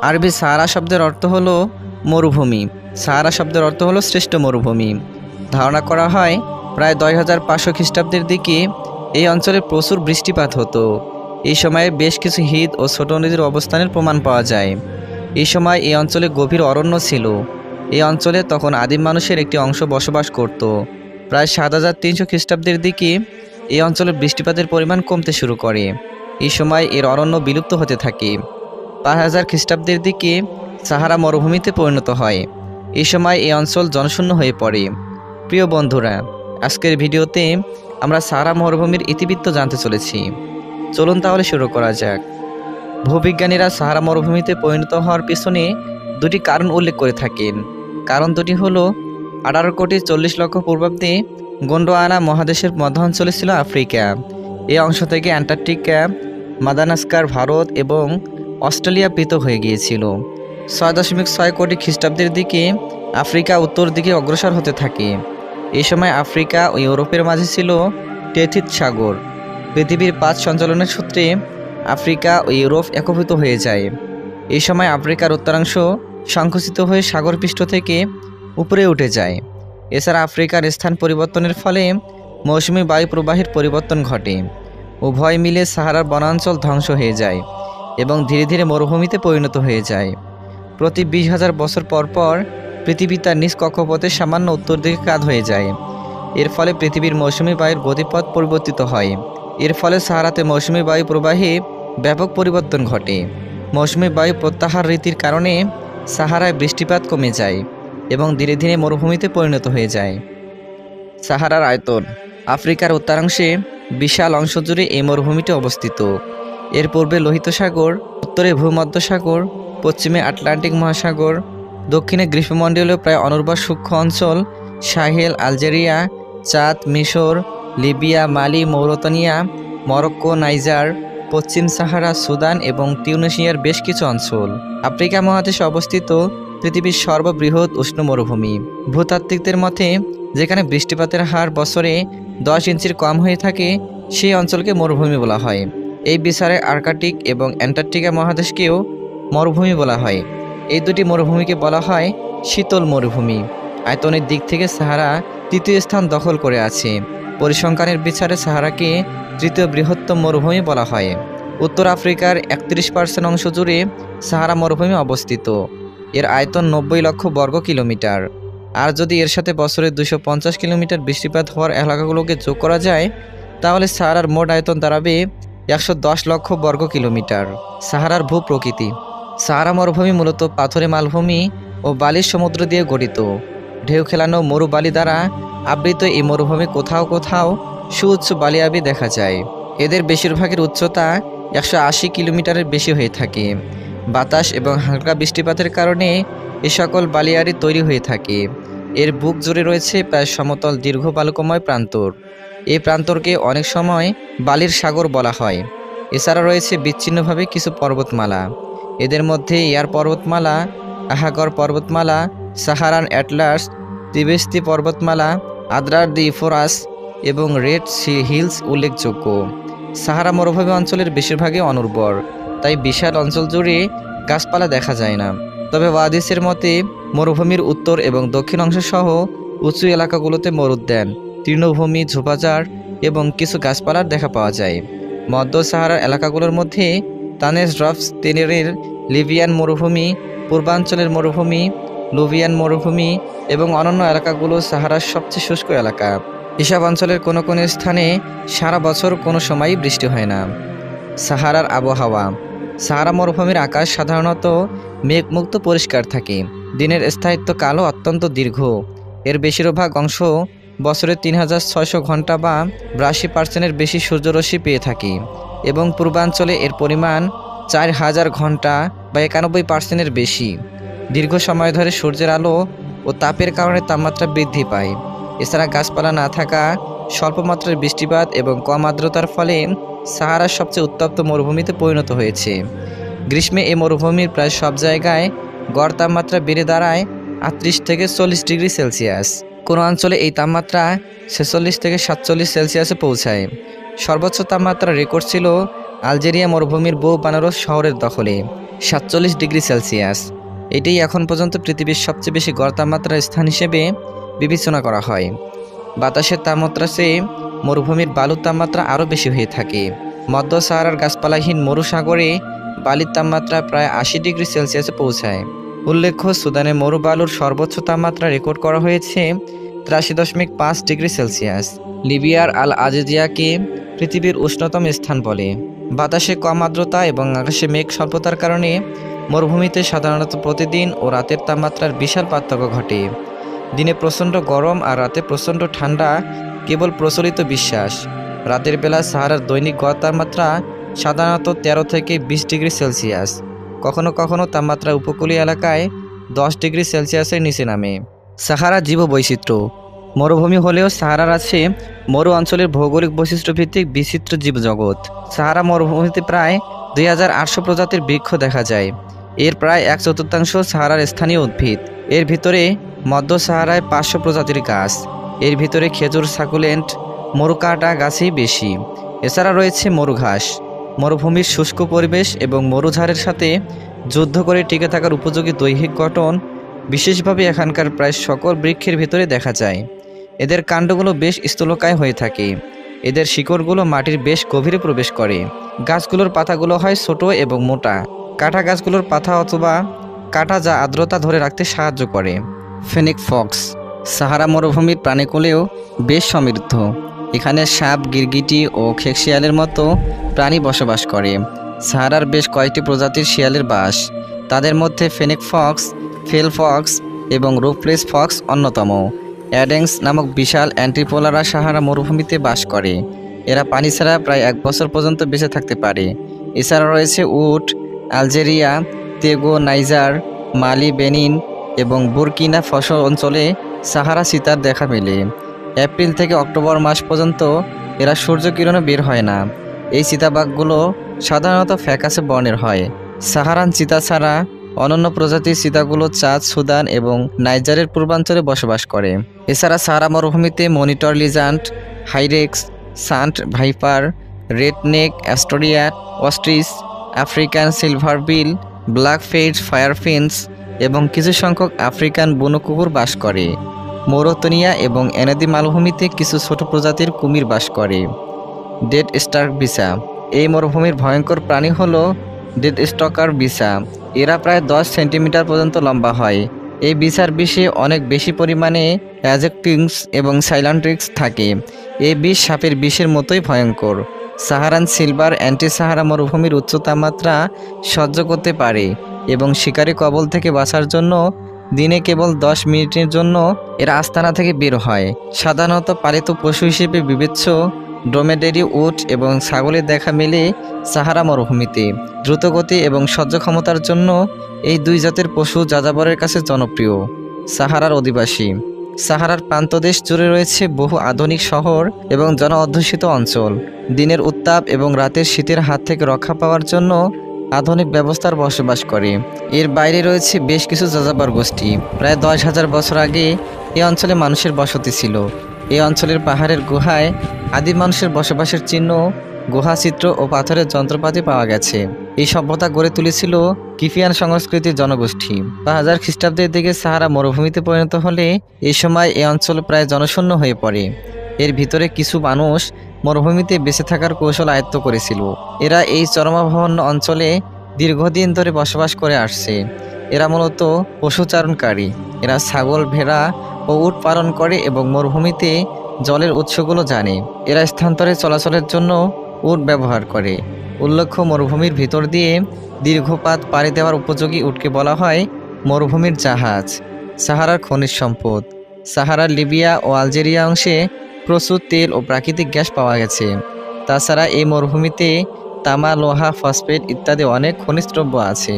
আরবি সাহারা শব্দের অর্থ হলো মরুভূমি। সাহারা শব্দের অর্থ হলো শ্রেষ্ঠ মরুভূমি। ধারণা করা হয় প্রায় 10,500 খ্রিস্টাব্দের দিকে এই অঞ্চলে প্রচুর বৃষ্টিপাত হতো। এই সময়ে বেশ কিছু হ্রদ ও ছোট নদীর অবস্থানের প্রমাণ পাওয়া যায়। এই সময় এই অঞ্চলে গভীর অরণ্য ছিল। এই অঞ্চলে তখন আদিম মানুষের একটি অংশ বসবাস করত। প্রায় 7,300 খ্রিস্টাব্দের দিকে এই অঞ্চলের বৃষ্টিপাতের পরিমাণ কমতে শুরু করে। এই সময় এর অরণ্য বিলুপ্ত হতে থাকে। 5,000 খ্রিস্টাব্দের দিকে সাহারা মরুভূমিতে পরিণত হয়। এই সময় এই অঞ্চল জনশূন্য হয়ে পড়ে। প্রিয় বন্ধুরা, আজকের ভিডিওতে আমরা সাহারা মরুভূমির ইতিবৃত্ত জানতে চলেছি। চলুন তাহলে শুরু করা যাক। ভূবিজ্ঞানীরা সাহারা মরুভূমিতে পরিণত হওয়ার পিছনে দুটি কারণ উল্লেখ করে থাকেন। কারণ দুটি হলো 18,40,00,000 পূর্বাব্দে গোন্ডোয়ানা মহাদেশের মধ্য অঞ্চলে ছিল আফ্রিকা। এই অংশ থেকে অ্যান্টার্কটিকা, মাদাগাস্কার, ভারত এবং অস্ট্রেলিয়া পৃথক হয়ে গিয়েছিল। 6.6 কোটি খ্রিস্টাব্দের দিকে আফ্রিকা উত্তর দিকে অগ্রসর হতে থাকে। এই সময় আফ্রিকা ও ইউরোপের মাঝে ছিল টেথিস সাগর। পৃথিবীর 5 সঞ্চালনের সূত্রে আফ্রিকা ও ইউরোপ একীভূত হয়ে যায়। এই সময় আফ্রিকার উত্তরাংশ সংকুচিত হয়ে সাগরপৃষ্ঠ থেকে উপরে উঠে যায়। এছাড়া আফ্রিকার স্থান পরিবর্তনের ফলে মৌসুমী বায়ু প্রবাহের পরিবর্তন ঘটে। উভয় মিলে সাহারার বনাঞ্চল ধ্বংস হয়ে যায় এবং ধীরে ধীরে মরুভূমিতে পরিণত হয়ে যায়। প্রতি 20,000 বছর পর পর পৃথিবী তার নিজ কক্ষপথে সামান্য উত্তর দিকে কাত হয়ে যায়। এর ফলে পৃথিবীর মৌসুমী বায়ুর গতিপথ পরিবর্তিত হয়। এর ফলে সাহারাতে মৌসুমী বায়ু প্রবাহে ব্যাপক পরিবর্তন ঘটে। মৌসুমী বায়ু প্রত্যাহার রীতির কারণে সাহারায় বৃষ্টিপাত কমে যায় এবং ধীরে ধীরে মরুভূমিতে পরিণত হয়ে যায়। সাহারার আয়তন। আফ্রিকার উত্তরাংশে বিশাল অংশ জুড়ে এই মরুভূমিটি অবস্থিত। এর পূর্বে লোহিত সাগর, উত্তরে ভূমধ্যসাগর, পশ্চিমে আটলান্টিক মহাসাগর, দক্ষিণে গ্রীষ্মমণ্ডলীয় প্রায় অনুর্বর সূক্ষ্ম অঞ্চল সাহেল, আলজেরিয়া, চাদ, মিশর, লিবিয়া, মালি, মৌরতানিয়া, মরক্কো, নাইজার, পশ্চিম সাহারা, সুদান এবং তিউনিসিয়ার বেশ কিছু অঞ্চল। আফ্রিকা মহাদেশে অবস্থিত পৃথিবীর সর্ববৃহৎ উষ্ণ মরুভূমি। ভূতাত্ত্বিকদের মতে যেখানে বৃষ্টিপাতের হার বছরে 10 ইঞ্চির কম হয়ে থাকে সেই অঞ্চলকে মরুভূমি বলা হয়। এই বিচারে আর্কটিক এবং অ্যান্টার্কটিকা মহাদেশকেও মরুভূমি বলা হয়। এই দুটি মরুভূমিকে বলা হয় শীতল মরুভূমি। আয়তনের দিক থেকে সাহারা তৃতীয় স্থান দখল করে আছে। পরিসংখ্যানের বিচারে সাহারাকে তৃতীয় বৃহত্তম মরুভূমি বলা হয়। উত্তর আফ্রিকার 31% অংশ জুড়ে সাহারা মরুভূমি অবস্থিত। এর আয়তন 90 লক্ষ বর্গ কিলোমিটার। আর যদি এর সাথে বছরে 250 কিলোমিটার বৃষ্টিপাত হওয়ার এলাকাগুলোকে যোগ করা যায় তাহলে সাহারার মোট আয়তন দাঁড়াবে 110 লক্ষ বর্গ কিলোমিটার। সাহারার ভূ প্রকৃতি। সাহারা মরুভূমি মূলত পাথুরে মালভূমি ও বালির সমুদ্র দিয়ে গঠিত। ঢেউ খেলানো মরুবালি দ্বারা আবৃত এই মরুভূমি কোথাও কোথাও সুউচ্চ বালিয়াবি দেখা যায়। এদের বেশিরভাগের উচ্চতা 180 কিলোমিটারের বেশি হয়ে থাকে। বাতাস এবং হালকা বৃষ্টিপাতের কারণে এ সকল বালিয়াড়ি তৈরি হয়ে থাকে। এর বুক জুড়ে রয়েছে প্রায় সমতল দীর্ঘ বালুকাময় প্রান্তর। এই প্রান্তরকে অনেক সময় বালির সাগর বলা হয়। এছাড়া রয়েছে বিচ্ছিন্নভাবে কিছু পর্বতমালা। এদের মধ্যে ইয়ার পর্বতমালা, আহাগর পর্বতমালা, সাহারান অ্যাটলাস, তিবেস্তি পর্বতমালা, আদ্রার দি ফোরাস এবং রেড সি হিলস উল্লেখযোগ্য। সাহারা মরুভূমি অঞ্চলের বেশিরভাগই অনুর্বর, তাই বিশাল অঞ্চল জুড়ে গাছপালা দেখা যায় না। তবে ওয়াদিসের মতে মরুভূমির উত্তর এবং দক্ষিণ অংশ সহ উঁচু এলাকাগুলোতে মরুদ্যান, তৃণভূমি, ঝোপাঝাড় এবং কিছু গাছপালার দেখা পাওয়া যায়। মধ্য সাহারার এলাকাগুলোর মধ্যে তানেস ড্রপস তেনেরের লিবিয়ান মরুভূমি, পূর্বাঞ্চলের মরুভূমি, লুভিয়ান মরুভূমি এবং অন্যান্য এলাকাগুলো সাহারার সবচেয়ে শুষ্ক এলাকা। এসব অঞ্চলের কোনো কোনো স্থানে সারা বছর কোনো সময়ই বৃষ্টি হয় না। সাহারার আবহাওয়া। সাহারা মরুভূমির আকাশ সাধারণত মেঘমুক্ত পরিষ্কার থাকে। দিনের স্থায়িত্ব কালও অত্যন্ত দীর্ঘ। এর বেশিরভাগ অংশ বছরে 3,600 ঘন্টা বা 82% বেশি সূর্যরশ্মি পেয়ে থাকে এবং পূর্বাঞ্চলে এর পরিমাণ 4,000 ঘন্টা বা 91% বেশি। দীর্ঘ সময় ধরে সূর্যের আলো ও তাপের কারণে তাপমাত্রা বৃদ্ধি পায়। এছাড়া গাছপালা না থাকা, স্বল্পমাত্রার বৃষ্টিপাত এবং কম আর্দ্রতার ফলে সাহারা সবচেয়ে উত্তপ্ত মরুভূমিতে পরিণত হয়েছে। গ্রীষ্মে এই মরুভূমির প্রায় সব জায়গায় গড় তাপমাত্রা বেড়ে দাঁড়ায় 38 থেকে 40 ডিগ্রি সেলসিয়াস। কোনো অঞ্চলে এই তাপমাত্রা 46 থেকে 47 সেলসিয়াসে পৌঁছায়। সর্বোচ্চ তাপমাত্রা রেকর্ড ছিল আলজেরিয়া মরুভূমির বউ বানারস শহরের দখলে 47 ডিগ্রি সেলসিয়াস। এটাই এখন পর্যন্ত পৃথিবীর সবচেয়ে বেশি গড় তাপমাত্রার স্থান হিসেবে বিবেচনা করা হয়। বাতাসের তাপমাত্রা চেয়ে মরুভূমির বালুর তাপমাত্রা আরও বেশি হয়ে থাকে। মধ্য সাহারার গাছপালাহীন মরুসাগরে বালির তাপমাত্রা প্রায় 80 ডিগ্রি সেলসিয়াসে পৌঁছায়। উল্লেখ্য, সুদানে মরুবালুর সর্বোচ্চ তাপমাত্রা রেকর্ড করা হয়েছে 83.5 ডিগ্রি সেলসিয়াস। লিবিয়ার আল আজিজিয়াকে পৃথিবীর উষ্ণতম স্থান বলে। বাতাসে কম আর্দ্রতা এবং আকাশে মেঘ স্বল্পতার কারণে মরুভূমিতে সাধারণত প্রতিদিন ও রাতের তাপমাত্রার বিশাল পার্থক্য ঘটে। দিনে প্রচণ্ড গরম আর রাতে প্রচণ্ড ঠান্ডা কেবল প্রচলিত বিশ্বাস। রাতের বেলা সাহারার দৈনিক গড় তাপমাত্রা সাধারণত 13 থেকে 20 ডিগ্রি সেলসিয়াস। কখনো কখনো তাপমাত্রা উপকূলীয় এলাকায় 10 ডিগ্রি সেলসিয়াসের নিচে নামে। সাহারা জীববৈচিত্র্য। মরুভূমি হলেও সাহারার আছে মরু অঞ্চলের ভৌগোলিক বৈশিষ্ট্য ভিত্তিক বিচিত্র জীবজগৎ। সাহারা মরুভূমিতে প্রায় 2800 প্রজাতির বৃক্ষ দেখা যায়। এর প্রায় 1/4 সাহারার স্থানীয় উদ্ভিদ। এর ভিতরে মধ্য সাহারায় 500 প্রজাতির গাছ। এর ভিতরে খেজুর, সাকুলেন্ট, মরুকাটা গাছই বেশি। এছাড়া রয়েছে মরুঘাস। মরুভূমির শুষ্ক পরিবেশ এবং মরুঝাড়ের সাথে যুদ্ধ করে টিকে থাকার উপযোগী দৈহিক গঠন বিশেষভাবে এখানকার প্রায় সকল বৃক্ষের ভিতরে দেখা যায়। এদের কাণ্ডগুলো বেশ স্থূলকায় হয়ে থাকে। এদের শিকড়গুলো মাটির বেশ গভীরে প্রবেশ করে। গাছগুলোর পাতাগুলো হয় ছোট এবং মোটা। কাটা গাছগুলোর পাতা অথবা কাটা যা আর্দ্রতা ধরে রাখতে সাহায্য করে। Fennec Fox. সাহারা মরুভূমির প্রাণীকুলেও বেশ সমৃদ্ধ। এখানে সাপ, গিরগিটি ও খেকশিয়ালের মতো প্রাণী বসবাস করে। সাহারার বেশ কয়েকটি প্রজাতির শিয়ালের বাস। তাদের মধ্যে ফেনিক ফক্স, ফেল ফক্স এবং রুফলেস ফক্স অন্যতম। অ্যাডেন্স নামক বিশাল অ্যান্টিপোলারা সাহারা মরুভূমিতে বাস করে। এরা পানি ছাড়া প্রায় 1 বছর পর্যন্ত বেঁচে থাকতে পারে। এছাড়া রয়েছে উট। আলজেরিয়া, তেগো, নাইজার, মালি, বেনিন এবং বুরকিনা ফসো অঞ্চলে সাহারা চিতার দেখা মেলে। এপ্রিল থেকে অক্টোবর মাস পর্যন্ত এরা সূর্যকিরণে বের হয় না। এই চিতাবাঘগুলো সাধারণত ফ্যাকাশে বর্ণের হয়। সাহারান চিতা ছাড়া অন্যান্য প্রজাতির চিতাগুলো চাদ, সুদান এবং নাইজারের পূর্বাঞ্চলে বসবাস করে। এছাড়া সাহারা মরুভূমিতে monitor lizard, hyrax, sand viper, redneck, অ্যাস্টোরিয়া, ostrich, African silverbill, black faced, firefinches এবং কিছু সংখ্যক আফ্রিকান বুনো কুকুর বাস করে। মৌরতনিয়া এবং এনাদি মালভূমিতে কিছু ছোট প্রজাতির কুমির বাস করে। ডেড স্টার্ক বিছা। এই মরুভূমির ভয়ঙ্কর প্রাণী হলো ডেড স্টকার বিছা। এরা প্রায় 10 সেন্টিমিটার পর্যন্ত লম্বা হয়। এই বিছার বিষে অনেক বেশি পরিমাণে অ্যাজেক্টিংস এবং সাইলান্ট্রিক্স থাকে। এই বিষ সাপের বিষের মতোই ভয়ঙ্কর। সাহারান সিলভার অ্যান্টি সাহারা মরুভূমির উচ্চ তাপমাত্রা সহ্য করতে পারে এবং শিকারি কবল থেকে বাঁচার জন্য দিনে কেবল 10 মিনিটের জন্য এরা আস্তানা থেকে বের হয়। সাধারণত পালিত পশু হিসেবে বিবেচ্য ড্রোমেডারি, উট এবং ছাগলের দেখা মেলে সাহারা মরুভূমিতে। দ্রুতগতি এবং সহ্য ক্ষমতার জন্য এই দুই জাতের পশু যাযাবরের কাছে জনপ্রিয়। সাহারার অধিবাসী। সাহারার প্রান্তদেশ জুড়ে রয়েছে বহু আধুনিক শহর এবং জন অধ্যুষিত অঞ্চল। দিনের উত্তাপ এবং রাতের শীতের হাত থেকে রক্ষা পাওয়ার জন্য আধুনিক ব্যবস্থার বসবাস করে। এর বাইরে রয়েছে বেশ কিছু যাযাবর গোষ্ঠী। প্রায় 10,000 বছর আগে এই অঞ্চলে মানুষের বসতি ছিল। এই অঞ্চলের পাহাড়ের গুহায় আদিম মানুষের বসবাসের চিহ্ন, গুহাচিত্র ও পাথরের যন্ত্রপাতি পাওয়া গেছে। এই সভ্যতা গড়ে তুলেছিল কিফিয়ান সংস্কৃতির জনগোষ্ঠী। 5000 খ্রিস্টাব্দের দিকে সাহারা মরুভূমিতে পরিণত হলে এই সময় এই অঞ্চল প্রায় জনশূন্য হয়ে পড়ে। এর ভিতরে কিছু মানুষ মরুভূমিতে বেঁচে থাকার কৌশল আয়ত্ত করেছিল। এরা এই চরমাভাবন্ন অঞ্চলে দীর্ঘদিন ধরে বসবাস করে আসছে। এরা মূলত পশুচারণকারী। এরা ছাগল, ভেড়া ও উট পালন করে এবং মরুভূমিতে জলের উৎসগুলো জানে। এরা স্থানান্তরে চলাচলের জন্য উট ব্যবহার করে। উল্লেখ্য, মরুভূমির ভিতর দিয়ে দীর্ঘপাত পাড়ি দেওয়ার উপযোগী উটকে বলা হয় মরুভূমির জাহাজ। সাহারার খনিজ সম্পদ। সাহারার লিবিয়া ও আলজেরিয়া অংশে প্রচুর তেল ও প্রাকৃতিক গ্যাস পাওয়া গেছে। তাছাড়া এই মরুভূমিতে তামা, লোহা, ফসফেট ইত্যাদি অনেক খনিজ দ্রব্য আছে।